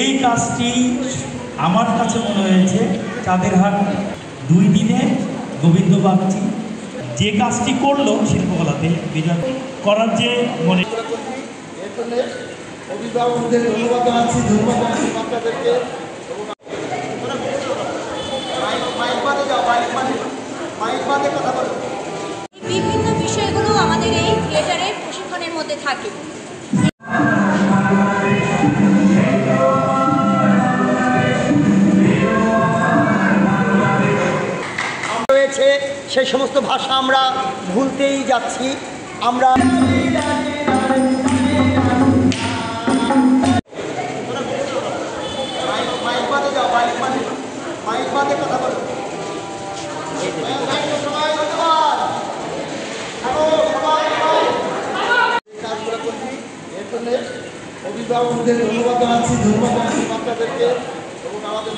এই কাজটি আমার কাছে মনে হয়েছে চাঁদেরহাট 2 দিনে গোবিন্দ বাগচি যে কাজটি করলো শিল্পকলাতে বিরাট করার যে মনে অভিভাবকদের ধন্যবাদ জানাচ্ছি বাচ্চাদেরকে। বিভিন্ন বিষয়গুলো আমাদের এই থিয়েটারের প্রশিক্ষণের মধ্যে থাকে। রয়েছে সেই সমস্ত ভাষা আমরা ভুলতেই যাচ্ছি। আমরা অভিভাবকদের ধন্যবাদ জানাচ্ছি বাচ্চাদেরকে এবং আমাদের